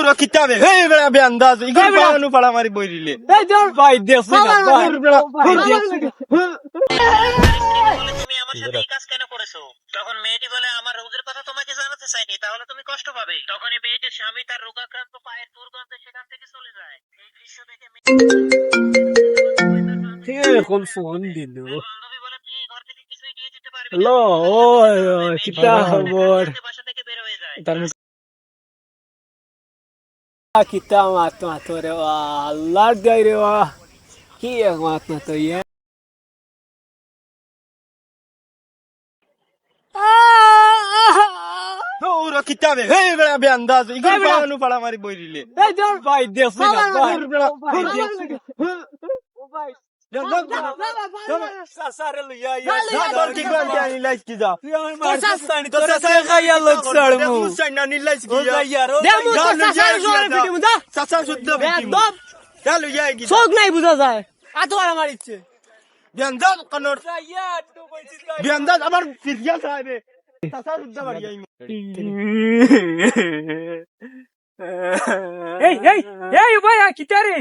ওরা কিতাবে হে বেড়া বে আন্দাজ ইগুর পাওয়ানো পাড়া মারি বইরিলে এই ধর ভাই দেখছ না ভাই তুমি আমার সাথে এই কাজ কেন করেছো? তখন মেয়েটি বলে আমার রোগের কথা তোমাকে জানাতে চাইনি, তাহলে তুমি কষ্ট পাবে। তখনই মেয়েটির স্বামী তার রোগাক্রান্ত পায়ের দুর্গন্ধে সেখান থেকে চলে যায়। এই দৃশ্য দেখে এখন ফোন দিল বান্ধবী বলে তুই ঘর থেকে কিছুই নিয়ে যেতে পারবি না। হ্যালো ওই কিতা খবর বাসা থেকে বের হয়ে যায়। তার কিতা মাত মাত রে আল্লাহ গাই রে কি এক মাত মাত ইয়ে ওরা কিতাবে হে বেড়া বে আন্দাজ ইগুর পাওয়ানো পাড়া মারি বইরিলে এই ধর ভাই দেখছ না ভাই সাসারে লইয়া তোর কি কোন জানি লাইস কি যা তুই আমার মার সানি তো সাসারে খাইয়া লোক ছাড়মু মুসাই না নি লাইস কি ও যা যাইয়া রো দেমু তো সাসার জোরে পিটি মুদা চাচা শুদ্ধ একদম চলো যাই কি চোখ নাই বুঝা যায় আতো আর আমার ইচ্ছে বিয়ান্দাজ কনর যাইয়া তো কইছিস বিয়ান্দাজ আমার ফিরিয়া সাহেবে চাচা শুদ্ধ বাড়ি আই এই এই এই ভাই কিতা রে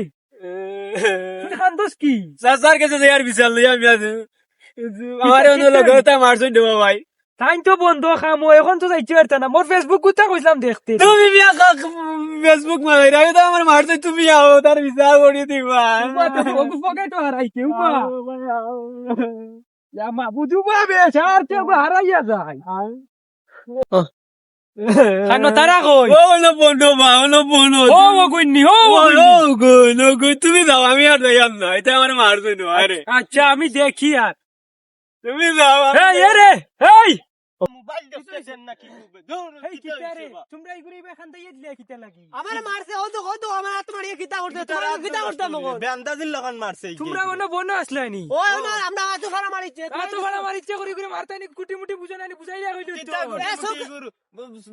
তুই খান্দোস কি সাসার কাছে যাইয়ার বিচার লই আমি আজ আমারে অন্য লগতা মারছই দেবা ভাই তাই তো বন্ধ খামো এখন তো যাইতে পারতা না মোর ফেসবুক গুতা কইলাম দেখতে তুমি মিয়া ফেসবুক মারাই রাখো তো আমার মারছই তুমি আও তার বিচার করি দিবা ওগু পকেট হারাইতে উপা ইয়া মা বুঝু বাবে চার তে হারাইয়া যায় খানো তারা কই ও না বন্ধু মা না বন্ধু ও কইনি ও কই তুমি যাও আমি আর যাইয়াম না এটা আমার মারছই না আরে আচ্ছা আমি দেখি আর তুমি যাও এই রে এই মোবাইল দেখতেছেন নাকি দূর এই কিতা রে তোমরা ইগুরি বেখান দিয়ে দিলে কিতা লাগি আমার মারছে ও তো আমার হাত মারিয়ে কিতা করতে তোমরা কিতা করতে মগো বিয়ান্দাজির লগন মারছে তোমরা মনে বন আসলানি ও না আমরা আতো ফাড়া মারিছে তো ভাড়া মারিচ্ছে করি করে মারতানি কুটি মুটি বুঝানানি বুঝাইয়া কইলো তো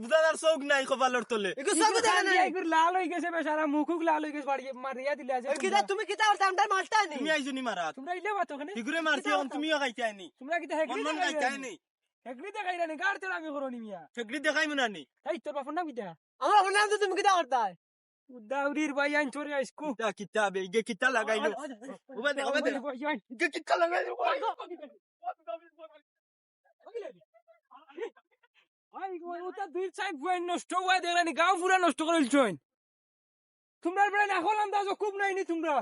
বুঝাদার চৌক নাই কপালর তলে এগো সব দেখা নাই ইগুর লাল হই গেছে বেচারা মুখুক লাল হই গেছে বাড়ি মারিয়া দিলে আছে কিতা তুমি কিতা করতে আমরা মারতা নি তুমি আইজনি মারাত তোমরা ইলে বাতো খানে ইগুরে মারছি এখন তুমিও খাইতে আইনি তোমরা কিতা হেগরি মন খাইতে আইনি হেগরি দেখাইরা নি গাড়তে আমি করনি মিয়া ঠেকরি দেখাই মুনানি এই তোর বাপন নাম কিতা আমরা বললাম তো তুমি কিতা করতা দাউরির ভাই আইন চরে আইসকু কিতা কিতাবে ইগে কিতা লাগাইলো ওবে দে ইগে কিতা লাগাইলো আই ওটা দুই সাইড বইন নষ্ট হওয়া দেখলানি গাঁও পুরা নষ্ট করে লইছইন তোমরা বড় না হলাম দাজ খুব নাইনি তোমরা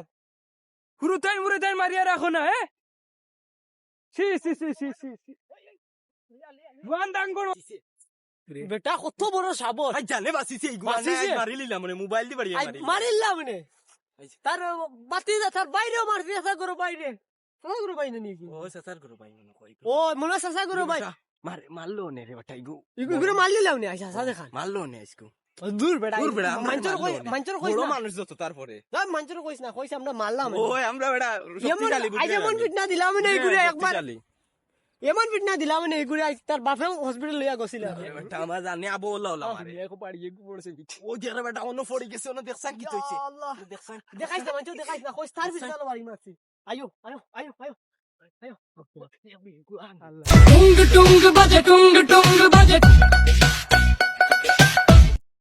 হুরুতাইন মুরুতাইন মারিয়া রাখো না হ্যাঁ সি সি সি সি সি ওয়ান দাঙ্গর বেটা কত বড় সাবর আই জানে বাসিছে ইগুলা মারিলিলা মানে মোবাইল দি বাড়ি মারি মারিল্লা মানে তার বাতি তার বাইরেও মারছি আসা করো বাইরে সাসা করো বাইরে নি ও সাসার করো ভাই মনে কই ও মনে সাসা করো ভাই মারলো নে রে বেটা ইগু ইগুরে মারলিলাও নি আইসা সাসা দেখা মারলো নে আজকু দূর বেটা মাঞ্চর মাঞ্চর কই কইস বড় না মানুষ যত তারপরে না মাঞ্চর কইস না কইস আমরা মারলাম ওই আমরা বেটা শক্তিশালী বুঝি আজ এমন ফিটনা দিলাম না ইগুরে একবার এমন ফিটনা দিলাম না ইগুরে তার বাপে হসপিটাল লইয়া গছিল বেটা আমার জানি আবো ওলা ওলা মারে এক পাড়ি এক পড়ছে বিট ও জেরে বেটা অন্য ফড়ি গেছে অন্য দেখছান কি হইছে আল্লাহ দেখছান দেখাইছ না মাঞ্চর দেখাইছ না কইস তার ফিটনা বাড়ি মারছি আয়ো আয়ো আয়ো আয়ো আয়ো টুং টুং বাজে টুং টুং বাজে